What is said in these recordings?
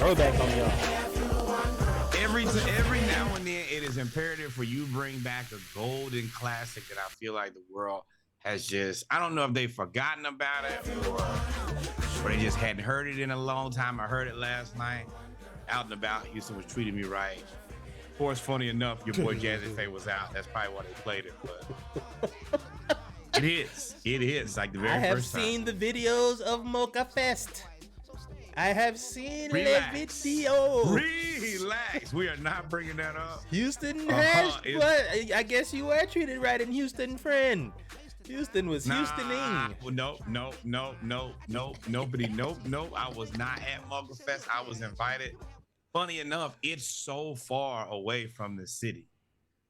throwback on y'all. Every now and then, it is imperative for you to bring back a golden classic that I feel like the world has just, I don't know if they've forgotten about it or they just hadn't heard it in a long time. I heard it last night out and about. Houston was treating me right. Of course, funny enough, your boy Jazzy Faye was out. That's probably why they played it, but it is like the very first time. I have seen the videos of Mocha Fest. I have seen the video. Relax. We are not bringing that up. Houston has, but I guess you were treated right in Houston, friend. Houston was Houstoning. Well, nope. I was not at Mocha Fest. I was invited. Funny enough, it's so far away from the city.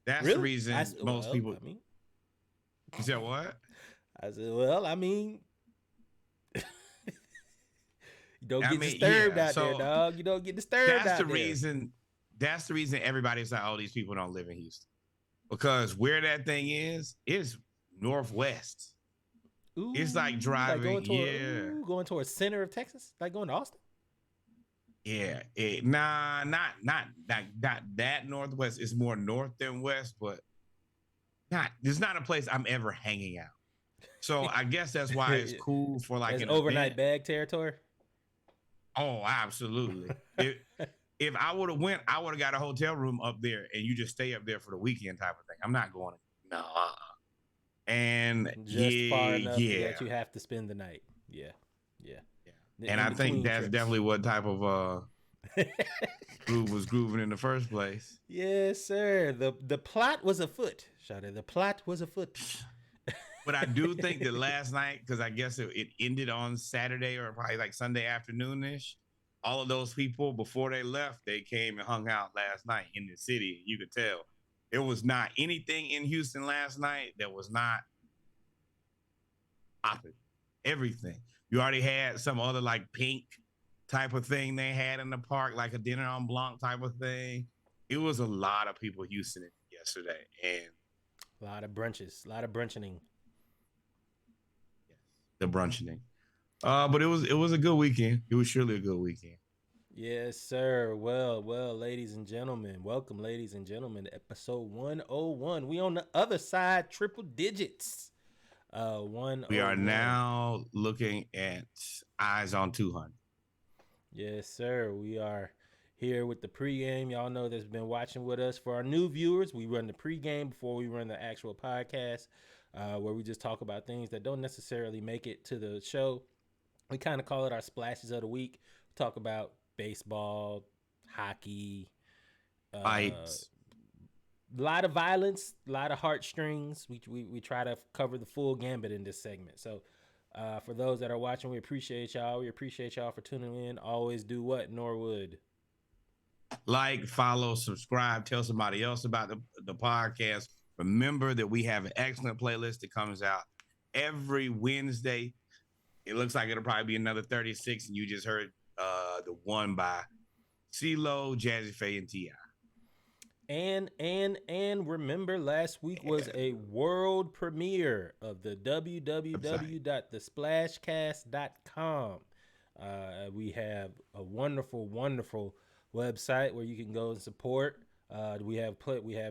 That's really? The reason most people. I mean, you said what? I said, well, I mean. You don't get disturbed out there, dog. You don't get disturbed out there. That's the reason everybody's like, oh, these people don't live in Houston. Because where that thing is northwest. Ooh, it's like driving, like going towards center of Texas? Like going to Austin? Yeah. Not that northwest. It's more north than west, but there's not a place I'm ever hanging out. So I guess that's why it's cool for like an overnight event. Bag territory. Oh, absolutely. If I would have went, I would have got a hotel room up there and you just stay up there for the weekend type of thing. I'm not going. No. And just far enough that you have to spend the night. Yeah. And I think that's definitely what type of groove was grooving in the first place. Yes, sir. The plot was afoot. Shawty, the plot was afoot. But I do think that last night, because I guess it ended on Saturday or probably like Sunday afternoon-ish, all of those people, before they left, they came and hung out last night in the city. You could tell. There was not anything in Houston last night that was not popping. Everything. You already had some other like pink type of thing they had in the park, like a dinner on Blanc type of thing. It was a lot of people Houstoning yesterday. And a lot of brunches, a lot of brunching. Yes, the brunching. But it was a good weekend. It was surely a good weekend. Yes, sir. Well, ladies and gentlemen, welcome, ladies and gentlemen, to episode 101. We on the other side, triple digits. 101. We are now looking at eyes on 200. Yes, sir. We are here with the pregame. Y'all know that's been watching with us. For our new viewers, we run the pregame before we run the actual podcast, where we just talk about things that don't necessarily make it to the show. We kind of call it our splashes of the week. We talk about baseball, hockey, fights, a lot of violence, a lot of heartstrings. We try to cover the full gambit in this segment. So for those that are watching, we appreciate y'all. We appreciate y'all for tuning in. Always do what, Norwood? Like, follow, subscribe, tell somebody else about the podcast. Remember that we have an excellent playlist that comes out every Wednesday. It looks like it'll probably be another 36, and you just heard the one by CeeLo, Jazzy Faye, and T.I. And remember, last week was a world premiere of the www.thesplashcast.com. We have a wonderful, wonderful website where you can go and support. We have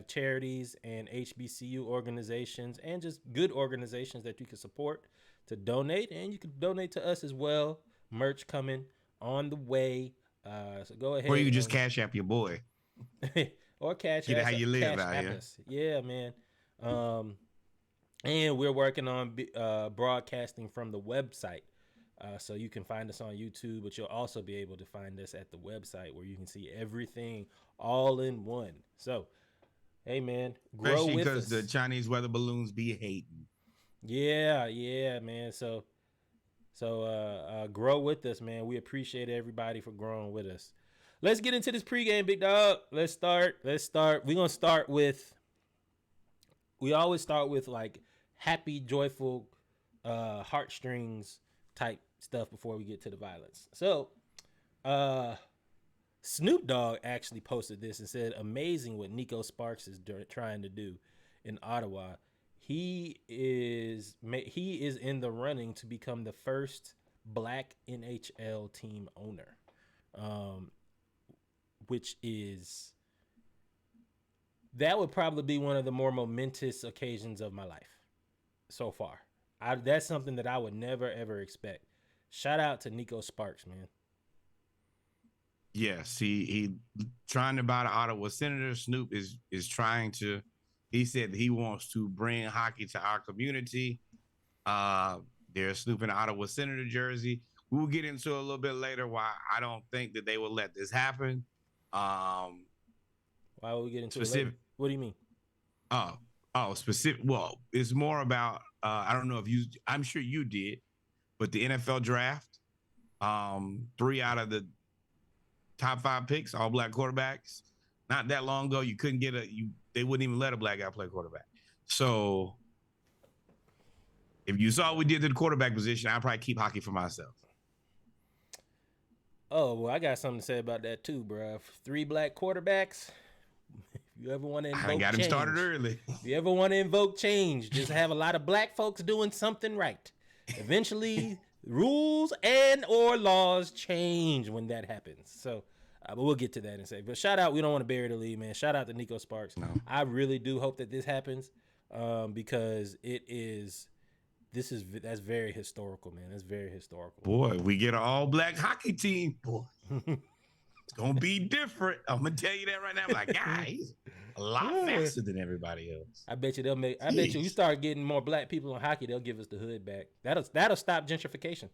charities and HBCU organizations and just good organizations that you can support to donate, and you can donate to us as well. Merch coming on the way. So go ahead. Or you can just cash app your boy. Or cash app. How you live out here. Yeah, man. And we're working on broadcasting from the website. So you can find us on YouTube, but you'll also be able to find us at the website where you can see everything all in one. So, hey, man, grow especially with us. Because the Chinese weather balloons be hating. Yeah, man. So grow with us, man. We appreciate everybody for growing with us. Let's get into this pregame, big dog. Let's start. We're going to start with, we always start with like happy, joyful, heartstrings type stuff before we get to the violence. So, Snoop Dogg actually posted this and said, amazing what Nico Sparks is trying to do in Ottawa. He is in the running to become the first black NHL team owner. which is that would probably be one of the more momentous occasions of my life so far. That's something that I would never ever expect. Shout out to Nico Sparks, man. Yes, he trying to buy the Ottawa Senators. Snoop is trying to. He said he wants to bring hockey to our community. They're Snoop in the Ottawa Senator jersey. We'll get into a little bit later why I don't think that they will let this happen. Why will we get into it later? What do you mean? Specific. Well, it's more about I don't know if you. I'm sure you did, but the NFL draft. 3 out of the top 5 picks, all black quarterbacks. Not that long ago, you couldn't get they wouldn't even let a black guy play quarterback. So if you saw what we did to the quarterback position, I'd probably keep hockey for myself. Oh, well, I got something to say about that too, bro. 3 black quarterbacks. If you ever want to invoke change, I got him started early. If you ever want to invoke change, just have a lot of black folks doing something right. Eventually, rules and or laws change when that happens. So, but we'll get to that in a second. But shout out, we don't want to bury the lead, man. Shout out to Nico Sparks. No. I really do hope that this happens because that's very historical, man. That's very historical. Boy, we get an all-black hockey team. Boy, it's going to be different. I'm going to tell you that right now. I'm like, guys, a lot faster than everybody else. I bet you start getting more black people in hockey, they'll give us the hood back. That'll stop gentrification.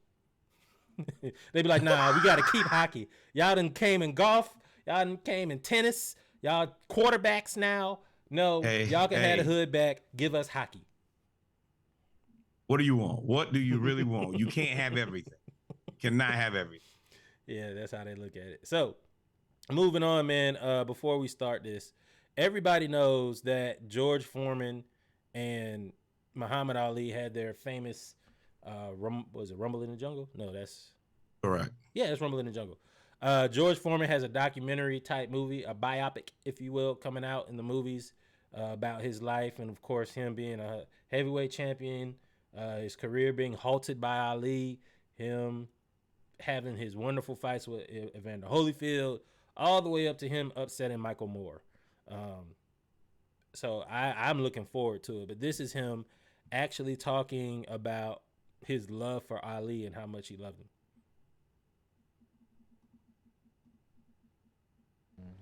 They be like, nah, we got to keep hockey. Y'all done came in golf. Y'all done came in tennis. Y'all quarterbacks now. No, y'all can have the hood back. Give us hockey. What do you want? What do you really want? You can't have everything. Cannot have everything. Yeah, that's how they look at it. So, moving on, man. Before we start this, everybody knows that George Foreman and Muhammad Ali had their famous was it Rumble in the Jungle? No, that's correct. Yeah, it's Rumble in the Jungle. George Foreman has a documentary type movie, a biopic, if you will, coming out in the movies about his life and, of course, him being a heavyweight champion, his career being halted by Ali, him having his wonderful fights with Evander Holyfield, all the way up to him upsetting Michael Moore. So I'm looking forward to it. But this is him actually talking about his love for Ali and how much he loved him.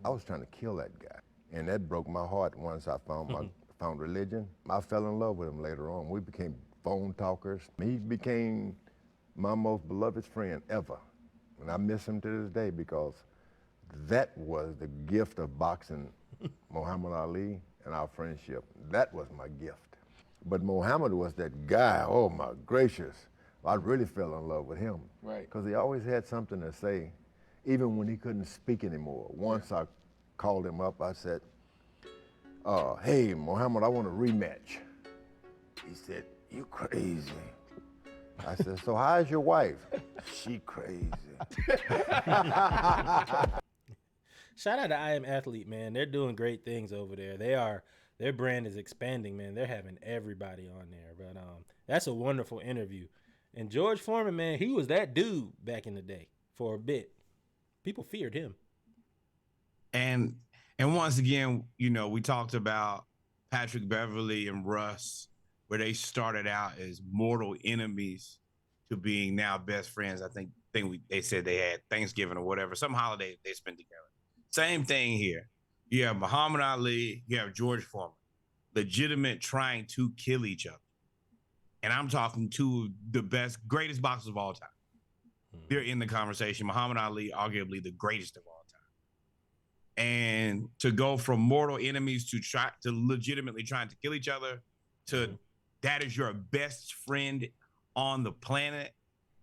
I was trying to kill that guy, and that broke my heart once I found religion. I fell in love with him later on. We became phone talkers. He became my most beloved friend ever, and I miss him to this day because that was the gift of boxing, Muhammad Ali and our friendship. That was my gift. But Muhammad was that guy, oh my gracious. I really fell in love with him. Right. Because he always had something to say, even when he couldn't speak anymore. Once I called him up, I said, hey, Muhammad, I want a rematch. He said, you crazy. I said, so how's your wife? She crazy. Shout out to I Am Athlete, man. They're doing great things over there. Their brand is expanding, man. They're having everybody on there. But that's a wonderful interview. And George Foreman, man, he was that dude back in the day for a bit. People feared him. And once again, you know, we talked about Patrick Beverly and Russ, where they started out as mortal enemies to being now best friends. I think they said they had Thanksgiving or whatever, some holiday they spent together. Same thing here. You have Muhammad Ali, you have George Foreman, legitimate trying to kill each other. And I'm talking to the greatest boxers of all time. They're in the conversation. Muhammad Ali, arguably the greatest of all time. And to go from mortal enemies to legitimately trying to kill each other to that is your best friend on the planet.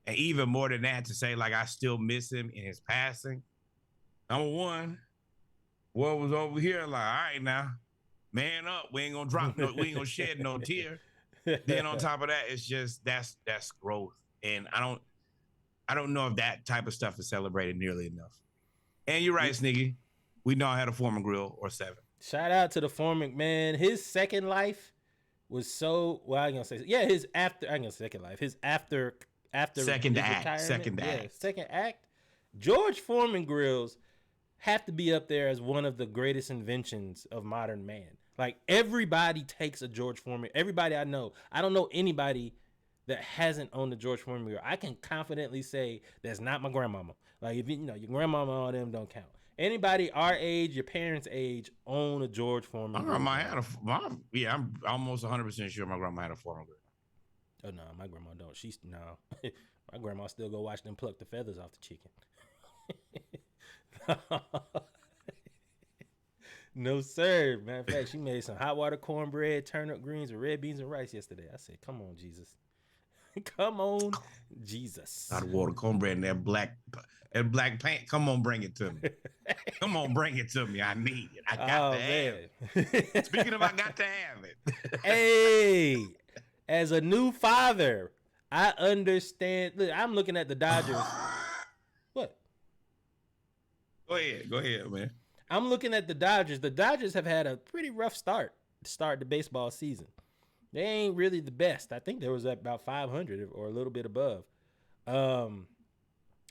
And even more than that, to say, like, I still miss him in his passing. Number one, what was over here? Like, all right, now, man up. We ain't gonna shed no tear. Then on top of that, it's just that's growth. And I don't know if that type of stuff is celebrated nearly enough. And you're right, Sniggy. We know I had a Foreman grill or 7. Shout out to the Foreman, man. His second life was so his after second his act. Second act. George Foreman grills have to be up there as one of the greatest inventions of modern man. Like, everybody takes a George Foreman. Everybody I don't know anybody that hasn't owned a George Foreman mirror. I can confidently say that's not my grandmama. Like, if your grandmama, all them don't count. Anybody our age, your parents' age, own a George Foreman. My grandma had I'm almost 100% sure my grandma had a Foreman grill. Oh no, my grandma don't. My grandma still go watch them pluck the feathers off the chicken. No, sir. Matter of fact, she made some hot water cornbread, turnip greens, and red beans and rice yesterday. I said, come on, Jesus. Come on, Jesus. Hot water cornbread and that black paint. Come on, bring it to me. Come on, bring it to me. I need it. I got to have it. Speaking of, I got to have it. Hey, as a new father, I understand. Look, I'm looking at the Dodgers. What? Go ahead, man. I'm looking at the Dodgers. The Dodgers have had a pretty rough start to start the baseball season. They ain't really the best. I think there was about 500 or a little bit above. Now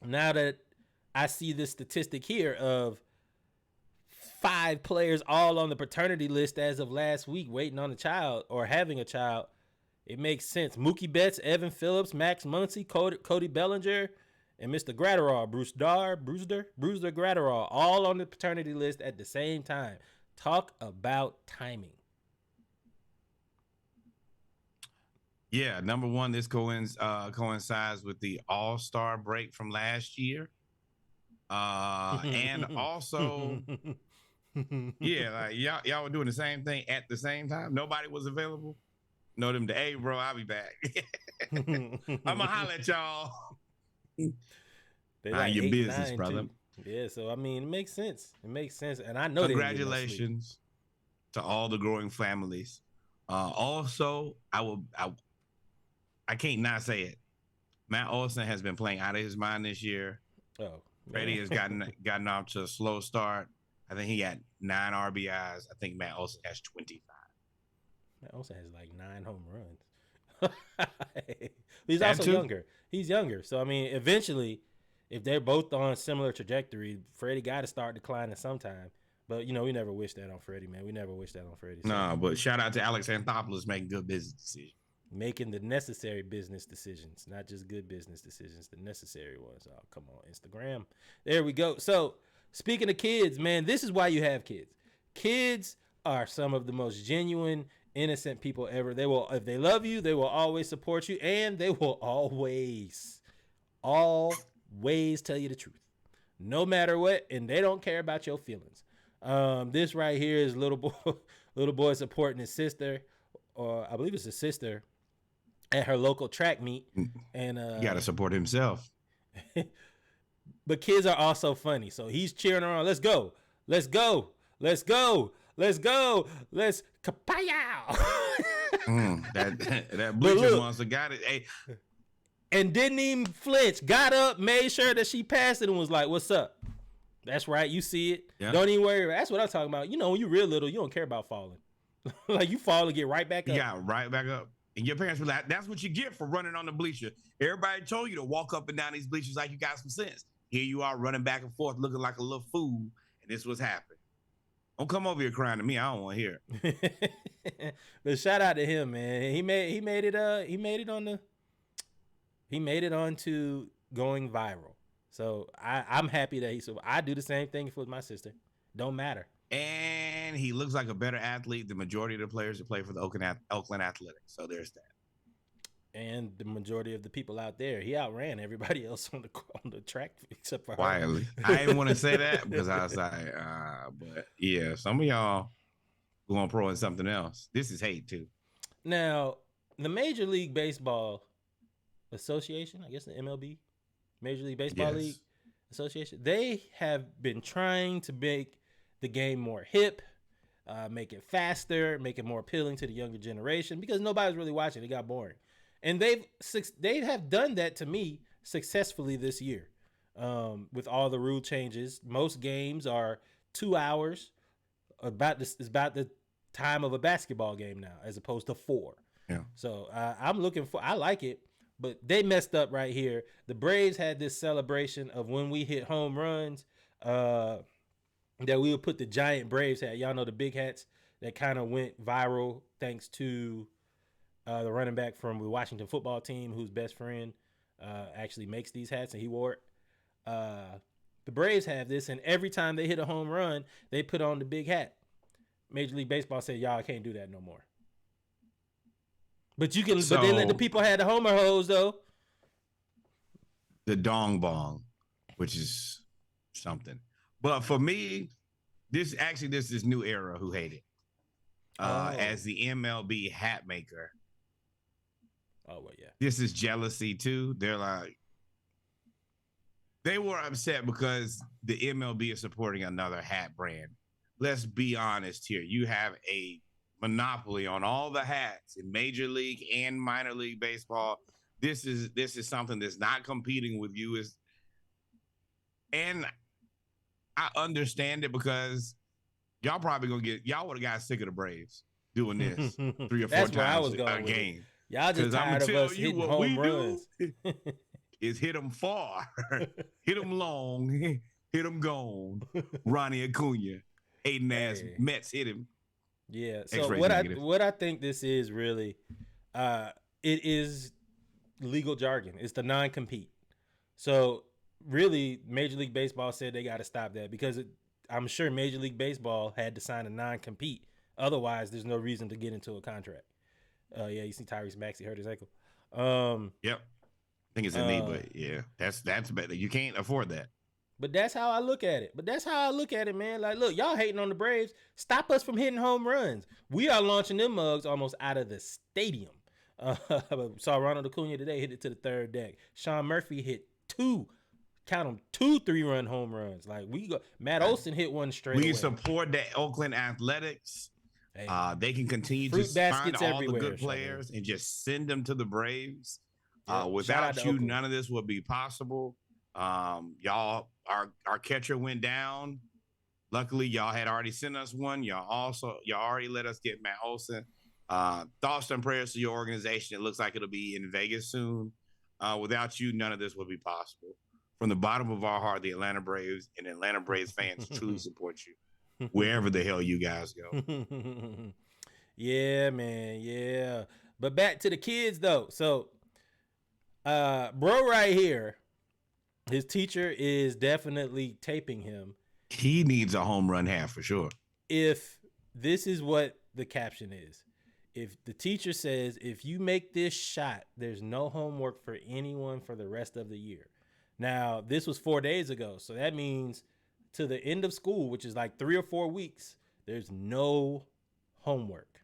that I see this statistic here of 5 players all on the paternity list as of last week waiting on a child or having a child, it makes sense. Mookie Betts, Evan Phillips, Max Muncy, Cody Bellinger, and Mr. Gratterall, Brewster Gratterall, all on the paternity list at the same time. Talk about timing. Yeah, number one, this coincides with the All-Star break from last year. And also, yeah, like y'all were doing the same thing at the same time. Nobody was available. Know them to, hey, bro, I'll be back. I'm going to holler at y'all. They like your 8, business, 9, brother. too. Yeah, so I mean, it makes sense. And I know congratulations to all the growing families. Also, I can't not say it. Matt Olson has been playing out of his mind this year. Oh, Freddie has gotten off to a slow start. I think he got 9 RBIs. I think Matt Olson has 25. Matt Olson has like 9 home runs. He's also younger. He's younger. So, I mean, eventually, if they're both on similar trajectory, Freddie got to start declining sometime. But, we never wish that on Freddie, man. We never wish that on Freddie. So. No, but shout out to Alex Anthopoulos making good business decisions. Making the necessary business decisions, not just good business decisions, the necessary ones. Oh, come on, Instagram. There we go. So, speaking of kids, man, this is why you have kids. Kids are some of the most genuine, innocent people ever. They will, if they love you, they will always support you, and they will always tell you the truth, no matter what, and they don't care about your feelings. This right here is little boy supporting his sister, or I believe it's his sister, at her local track meet. And you gotta support himself. But kids are also funny, so he's cheering her on. Let's go, let's go, let's go, let's go, let's kapow. That bleacher monster got it. Hey. And didn't even flinch. Got up, made sure that she passed it, and was like, "What's up?" That's right. You see it. Yeah. Don't even worry. That's what I'm talking about. When you're real little, you don't care about falling. Like, you fall and get right back up. Yeah, right back up. And your parents were like, that's what you get for running on the bleacher. Everybody told you to walk up and down these bleachers like you got some sense. Here you are running back and forth looking like a little fool, and this was happening. Don't come over here crying to me. I don't want to hear it. But shout out to him, man. He made it onto going viral. So I'm happy that I do the same thing with my sister. Don't matter. And he looks like a better athlete than the majority of the players that play for the Oakland Athletics. So there's that. And the majority of the people out there, he outran everybody else on the track except for quietly. I didn't want to say that because I was like, but yeah, some of y'all going pro in something else. This is hate too. Now, the Major League Baseball Association, I guess the MLB, Major League Baseball League Association, they have been trying to make the game more hip, make it faster, make it more appealing to the younger generation, because nobody's really watching. It got boring. And they have done that to me successfully this year. With all the rule changes, most games are 2 hours. It's about the time of a basketball game now, as opposed to 4. Yeah. So I like it, but they messed up right here. The Braves had this celebration of when we hit home runs. that we would put the giant Braves hat. Y'all know the big hats that kind of went viral thanks to the running back from the Washington football team whose best friend actually makes these hats, and he wore it. The Braves have this, and every time they hit a home run, they put on the big hat. Major League Baseball said, y'all can't do that no more. But but they let the people have the homer hose though. The dong bong, which is something. But for me, this is new era who hate it. As the MLB hat maker. Oh well, yeah. This is jealousy too. They're like, they were upset because the MLB is supporting another hat brand. Let's be honest here. You have a monopoly on all the hats in Major League and minor league baseball. This is something that's not competing with you. And I understand it because y'all probably y'all would have got sick of the Braves doing this 3 or 4 times a game. Y'all just tired of us hitting home runs. Is hit them far, hit them long, hit them gone. Ronnie Acuna, hating ass Mets hit him. Yeah. So what I think this is really, it is legal jargon. It's the non-compete. So really, Major League Baseball said they got to stop that because I'm sure Major League Baseball had to sign a non-compete. Otherwise, there's no reason to get into a contract. Yeah, you see Tyrese Maxey hurt his ankle. Yep. I think it's a knee, but yeah, that's better. You can't afford that. But that's how I look at it. Man. Like, look, y'all hating on the Braves. Stop us from hitting home runs. We are launching them mugs almost out of the stadium. Saw Ronald Acuna today hit it to the third deck. Sean Murphy hit 2 3-run home runs. Like Matt Olson hit one straight away. We support the Oakland Athletics. Hey, they can continue to find all the good players and just send them to the Braves. Without you, none of this would be possible. Y'all, our catcher went down. Luckily, y'all had already sent us one. Y'all already let us get Matt Olson. Thoughts and prayers to your organization. It looks like it'll be in Vegas soon. Without you, none of this would be possible. From the bottom of our heart, the Atlanta Braves and Atlanta Braves fans truly support you wherever the hell you guys go. Yeah, man. Yeah. But back to the kids, though. So, bro right here, his teacher is definitely taping him. He needs a home run hat for sure. If this is what the caption is, if the teacher says, if you make this shot, there's no homework for anyone for the rest of the year. Now, this was 4 days ago. So that means to the end of school, which is like 3 or 4 weeks, there's no homework.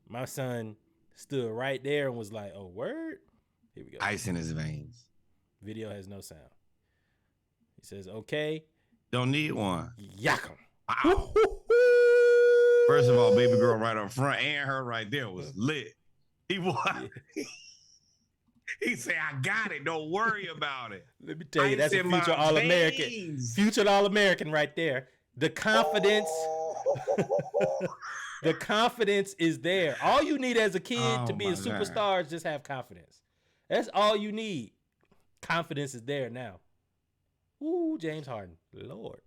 My son stood right there and was like, oh, word? Here we go. Ice in his veins. Video has no sound. He says, okay. Don't need one. Yak 'em. Wow. First of all, baby girl right up front and her right there was lit. He was. He said, I got it. Don't worry about it. Let me tell you, that's a future All-American. Future All-American right there. The confidence. The confidence is there. All you need as a kid to be a superstar is just have confidence. That's all you need. Confidence is there now. Ooh, James Harden. Lord.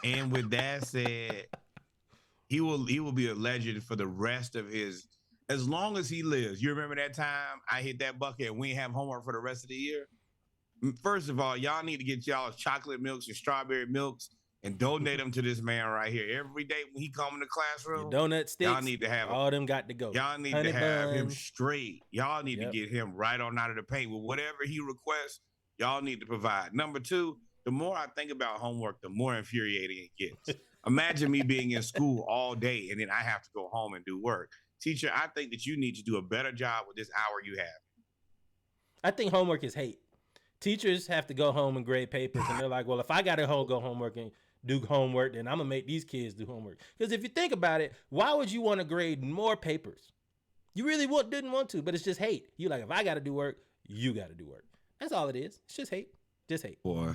And with that said, he will be a legend for the rest of his, as long as he lives. You remember that time I hit that bucket and we didn't have homework for the rest of the year? First of all, y'all need to get y'all chocolate milks and strawberry milks and donate them to this man right here. Every day when he come in the classroom, your donut sticks, y'all need to have all them got to go. Y'all need to have him straight. Y'all need to get him right on out of the paint with whatever he requests. Y'all need to provide. Number 2, the more I think about homework, the more infuriating it gets. Imagine me being in school all day and then I have to go home and do work. Teacher, I think that you need to do a better job with this hour you have. I think homework is hate. Teachers have to go home and grade papers, and they're like, well, if I got to go homework and do homework, then I'm going to make these kids do homework. Because if you think about it, why would you want to grade more papers? You really didn't want to, but it's just hate. You like, if I got to do work, you got to do work. That's all it is. It's just hate. Just hate. Boy.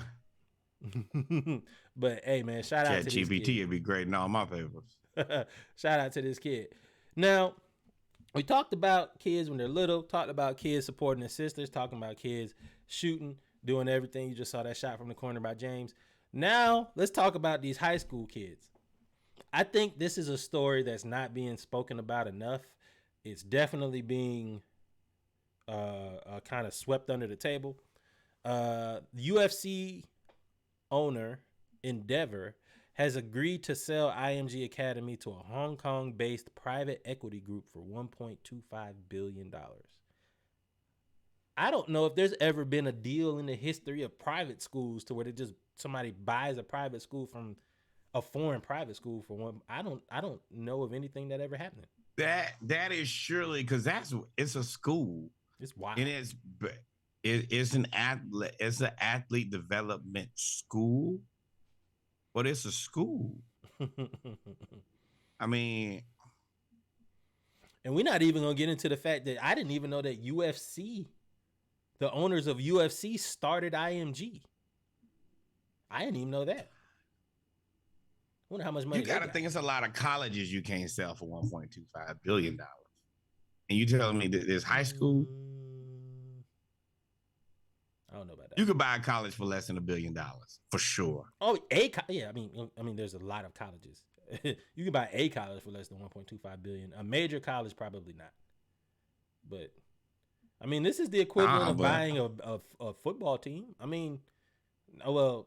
But, hey, man, shout out to this kid. ChatGPT would be grading all my papers. Shout out to this kid. Now, we talked about kids when they're little, talked about kids supporting their sisters, talking about kids shooting, doing everything. You just saw that shot from the corner by James. Now let's talk about these high school kids. I think this is a story that's not being spoken about enough. It's definitely being kind of swept under the table. UFC owner Endeavor has agreed to sell IMG Academy to a Hong Kong-based private equity group for $1.25 billion. I don't know if there's ever been a deal in the history of private schools to where somebody buys a private school from a foreign private school for one. I don't know of anything that ever happened. That is surely because it's a school. It's wild. And it's an athlete development school, but it's a school. I mean, and we're not even gonna get into the fact that I didn't even know that the owners of UFC started IMG. I didn't even know that. I wonder how much money you gotta think it's a lot of colleges you can't sell for $1.25 billion. And you telling me that there's high school? I don't know about that. You could buy a college for less than $1 billion for sure. Oh, yeah. I mean, there's a lot of colleges. You can buy a college for less than 1.25 billion. A major college, probably not. But I mean, this is the equivalent of buying a football team. I mean, well,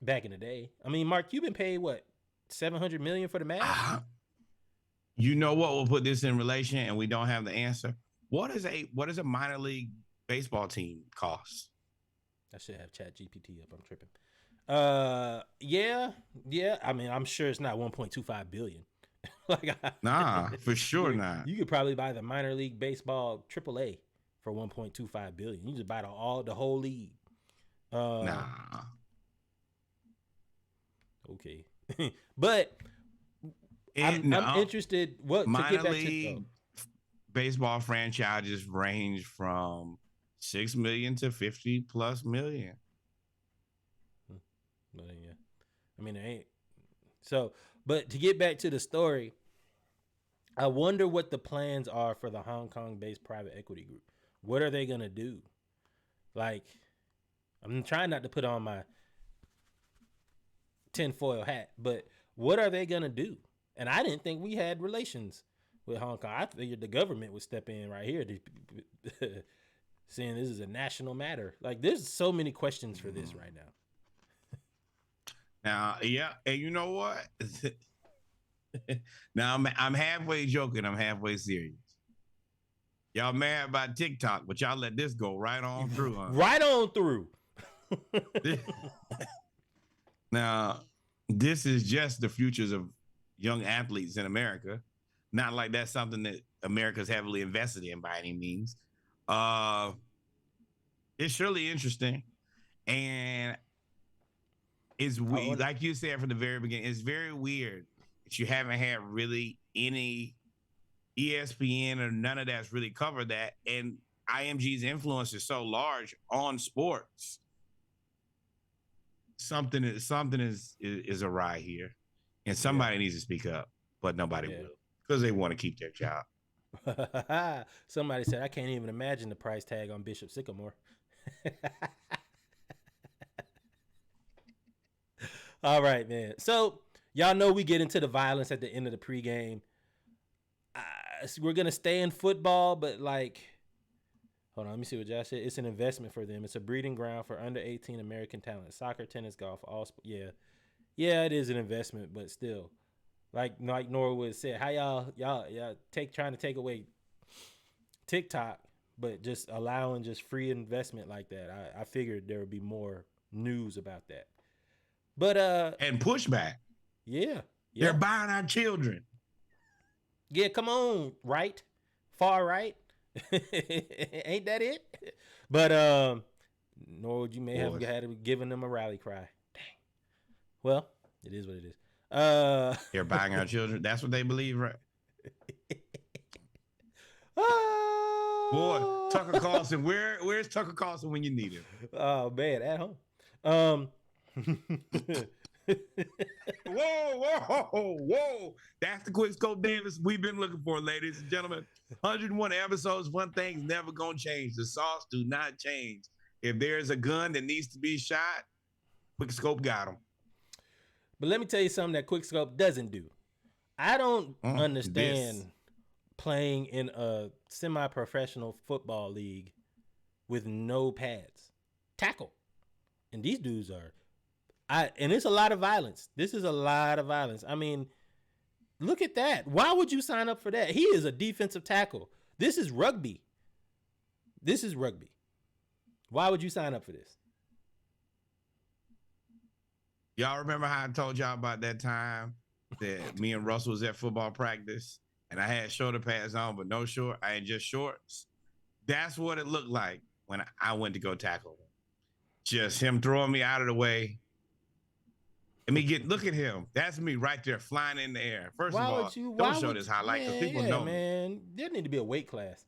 back in the day. I mean, Mark, you've been paid what, $700 million for the Mavs? You know what will put this in relation, and we don't have the answer. What is a minor league baseball team cost? I should have Chat GPT up. I'm tripping. Yeah. I mean, I'm sure it's not 1.25 billion. Nah, for sure not. You could probably buy the minor league baseball AAA for 1.25 billion. You just buy the whole league. Nah. Okay, but I'm interested. What minor to get back league to, baseball franchises range from 6 million to 50+ million. But yeah, I mean, it ain't so. But to get back to the story, I wonder what the plans are for the Hong Kong-based private equity group. What are they gonna do? Like, I'm trying not to put on my tinfoil hat, but what are they gonna do? And I didn't think we had relations with Hong Kong. I figured the government would step in right here, saying this is a national matter. Like, there's so many questions for this right now. Now, yeah, and you know what? Now I'm halfway joking. I'm halfway serious. Y'all mad about TikTok, but y'all let this go right on through. Huh? Right on through. Now, this is just the futures of young athletes in America. Not like that's something that America's heavily invested in by any means. It's surely interesting. And it's weird, like you said from the very beginning, it's very weird that you haven't had really any ESPN or none of that's really covered that. And IMG's influence is so large on sports. Something is awry here, and somebody needs to speak up, but nobody will because they want to keep their job. Somebody said, I can't even imagine the price tag on Bishop Sycamore. All right, man. So y'all know we get into the violence at the end of the pregame. We're going to stay in football, but like, hold on, let me see what Josh said. It's an investment for them. It's a breeding ground for under 18 American talent. Soccer, tennis, golf, all sports. Yeah, it is an investment, but still, like Norwood said, how y'all trying to take away TikTok, but just allowing just free investment like that. I figured there would be more news about that. But and pushback. Yeah. They're buying our children. Yeah, come on, right? Far right. Ain't that it? But Norwood, you may have had given them a rally cry. Dang. Well, it is what it is. They're buying our children. That's what they believe, right? Boy, Tucker Carlson. Where's Tucker Carlson when you need him? Oh man, at home. Whoa. That's the quick scope Davis we've been looking for, ladies and gentlemen. 101 episodes. One thing's never going to change. The sauce do not change. If there's a gun that needs to be shot, Quick scope got him. But let me tell you something that quick scope doesn't do. I don't understand playing in a semi-professional football league with no pads. Tackle. And these dudes are, and it's a lot of violence. This is a lot of violence. I mean, look at that. Why would you sign up for that? He is a defensive tackle. This is rugby. This is rugby. Why would you sign up for this? Y'all remember how I told y'all about that time that me and Russell was at football practice and I had shoulder pads on, but no short. I had just shorts. That's what it looked like when I went to go tackle him. Just him throwing me out of the way. And look at him. That's me right there flying in the air. First of all, don't show this highlight because people know me. Man, there need to be a weight class.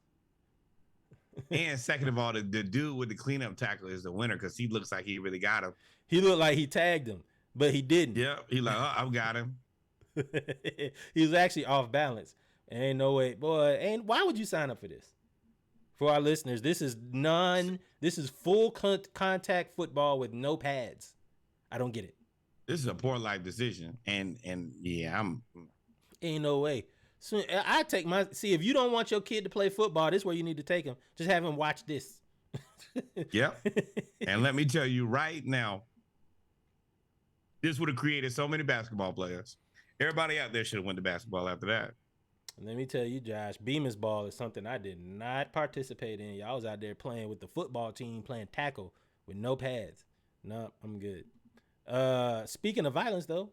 And second of all, the dude with the cleanup tackle is the winner because he looks like he really got him. He looked like he tagged him, but he didn't. Yep. He like, oh, I've got him. He was actually off balance. Ain't no way, boy. And why would you sign up for this? For our listeners, this is full contact football with no pads. I don't get it. This is a poor life decision. And yeah, ain't no way. So I take if you don't want your kid to play football, this is where you need to take him. Just have him watch this. Yep. And let me tell you right now, this would have created so many basketball players. Everybody out there should have went to basketball after that. Let me tell you, Josh, Beeman's ball is something I did not participate in. Y'all was out there playing with the football team, playing tackle with no pads. No, I'm good. Speaking of violence, though,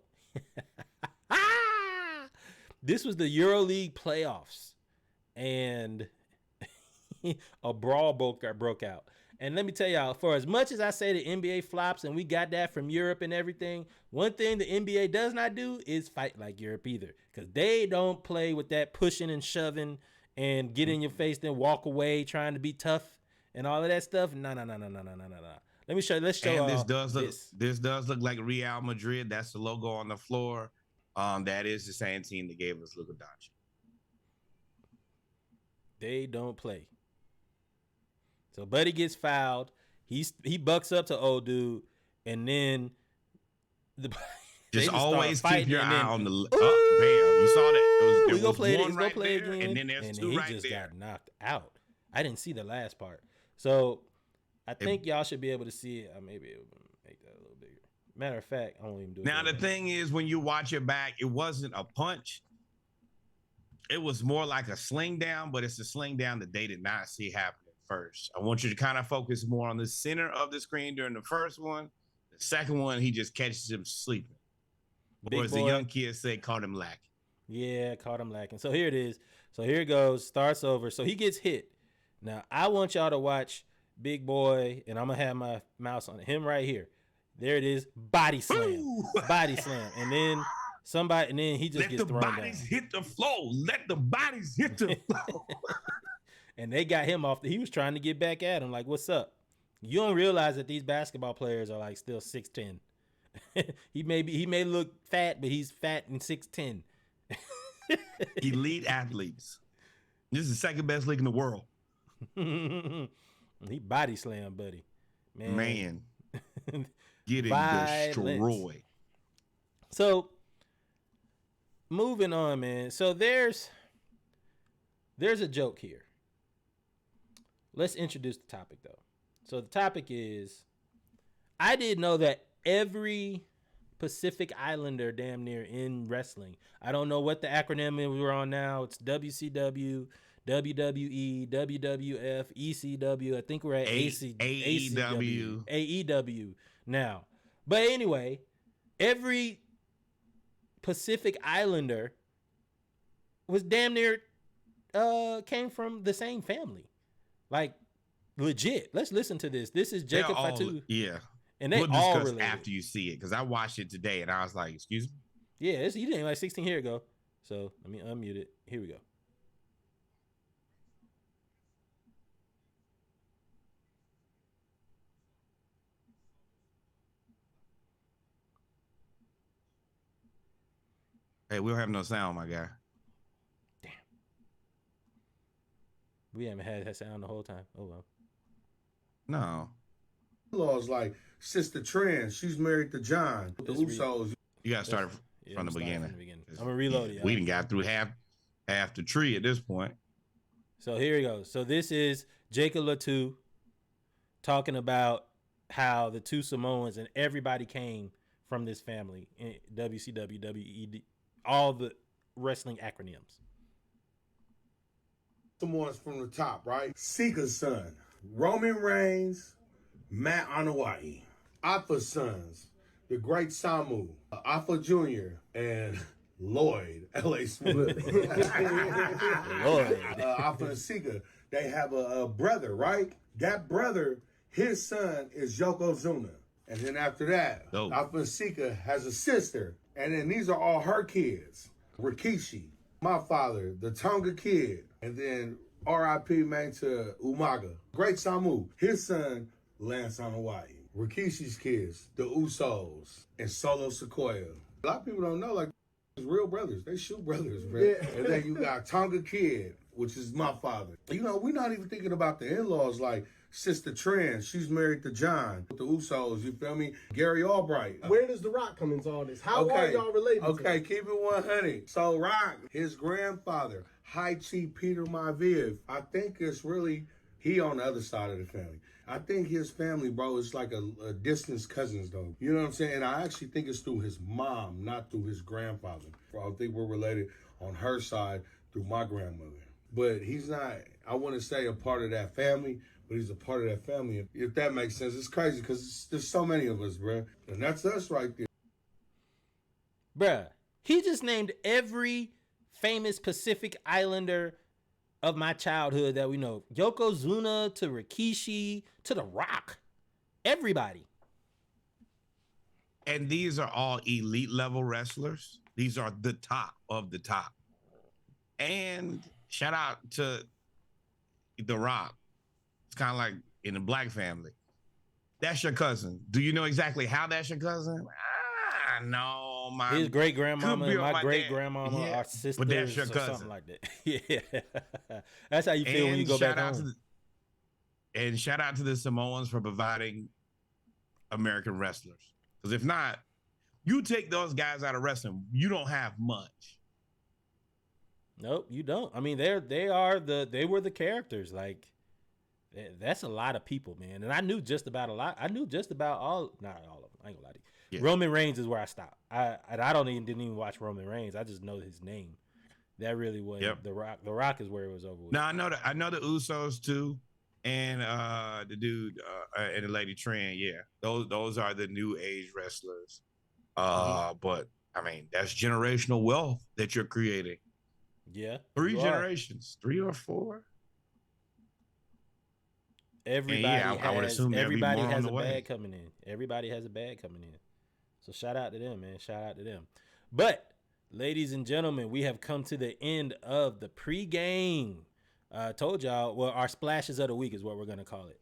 this was the EuroLeague playoffs, and a brawl broke out. And let me tell y'all, for as much as I say the NBA flops and we got that from Europe and everything, one thing the NBA does not do is fight like Europe either, because they don't play with that pushing and shoving and get in your face, then walk away trying to be tough and all of that stuff. No. Let's show. And this does look like Real Madrid. That's the logo on the floor. That is the same team that gave us Luka Doncic. They don't play. So Buddy gets fouled. He bucks up to old dude, and then just always keep your eye on the. Bam! You saw that? There was one right there, and then there's two right there. He just got knocked out. I didn't see the last part, so I think y'all should be able to see it. Maybe it would make that a little bigger. Matter of fact, I won't even do it. Now the thing is, when you watch it back, it wasn't a punch. It was more like a sling down, but it's a sling down that they did not see happening first. I want you to kind of focus more on the center of the screen during the first one. The second one, he just catches him sleeping. Or as the young kids say, caught him lacking. Yeah, caught him lacking. So here it is. So here it goes. Starts over. So he gets hit. Now, I want y'all to watch Big Boy, and I'm going to have my mouse on him right here. There it is. Body slam. Ooh. Body slam. And then he just gets thrown down. Let the bodies hit the floor. Let the bodies hit the floor. And they got him off. He was trying to get back at him. Like, what's up? You don't realize that these basketball players are like still 6'10". He may look fat, but he's fat and 6'10". Elite athletes. This is the second best league in the world. He body slammed Buddy. Man. Getting destroyed. So moving on, man. So there's a joke here. Let's introduce the topic, though. So the topic is, I didn't know that every Pacific Islander damn near in wrestling, I don't know what the acronym we're on now. It's WCW, WWE, WWF, ECW. I think we're at AEW. AEW now. But anyway, every Pacific Islander was damn near came from the same family. Like, legit. Let's listen to this. This is Jacob Fatu. Yeah. And they all discuss after you see it, because I watched it today and I was like, excuse me? Yeah, you didn't like 16 here ago. So let me unmute it. Here we go. Hey, we don't have no sound, my guy. Damn. We haven't had that sound the whole time. Oh, well. No. laws like Sister Trans, she's married to John. The Usos. You got to start from the beginning. I'm gonna reload it. We done got through half the tree at this point. So here we go. So this is Jacob Latu talking about how the two Samoans and everybody came from this family in WCW, WED, all the wrestling acronyms. Samoans from the top, right? Sika's son, Roman Reigns, Matt Anoa'i. Alpha's sons, the great Samu, Alpha Jr., and Lloyd, L.A. Smith. Lloyd. Alpha and Sika, they have a brother, right? That brother, his son is Yokozuna. And then after that, Alpha and Sika has a sister. And then these are all her kids. Rikishi, my father, the Tonga kid. And then R.I.P. man to Umaga. Great Samu, his son, Lance Anoa'i. Rikishi's kids, the Usos, and Solo Sequoia. A lot of people don't know, like, real brothers. They shoot brothers, man. Yeah. And then you got Tonga Kid, which is my father. You know, we're not even thinking about the in-laws like Sister Trans. She's married to John. The Usos, you feel me? Gary Albright. Where does The Rock come into all this? How are y'all related to him? Keep it 100. So Rock, his grandfather, High Chief Peter Maviv, I think it's really, he on the other side of the family. I think his family, bro, is like a distant cousins, though. You know what I'm saying? And I actually think it's through his mom, not through his grandfather. I think we're related on her side through my grandmother. But he's not, I wouldn't say a part of that family, but he's a part of that family. If that makes sense. It's crazy because there's so many of us, bro. And that's us right there. Bruh, he just named every famous Pacific Islander of my childhood that we know. Yokozuna to Rikishi to The Rock. Everybody. And these are all elite level wrestlers. These are the top of the top. And shout out to The Rock. It's kind of like in the Black family. That's your cousin. Do you know exactly how that's your cousin? No. His great grandmama and my great grandmama are sisters, but that's your cousin. Something like that. Yeah, that's how you feel when you go back home. And shout out to the Samoans for providing American wrestlers. Because if not, you take those guys out of wrestling, you don't have much. Nope, you don't. I mean, they were the characters. Like, that's a lot of people, man. And I knew just about not all of them. I ain't gonna lie to you. Yeah. Roman Reigns is where I stopped. I didn't even watch Roman Reigns. I just know his name. That really was The Rock. The Rock is where it was over with. No, I know the Usos too, and the dude and the lady Tran. Yeah, those are the new age wrestlers. But I mean, that's generational wealth that you're creating. Yeah, 3 generations, 3 or 4. Everybody has a bag coming in. Everybody has a bag coming in. So shout out to them, man. Shout out to them. But, ladies and gentlemen, we have come to the end of the pregame. I told y'all, well, our splashes of the week is what we're going to call it.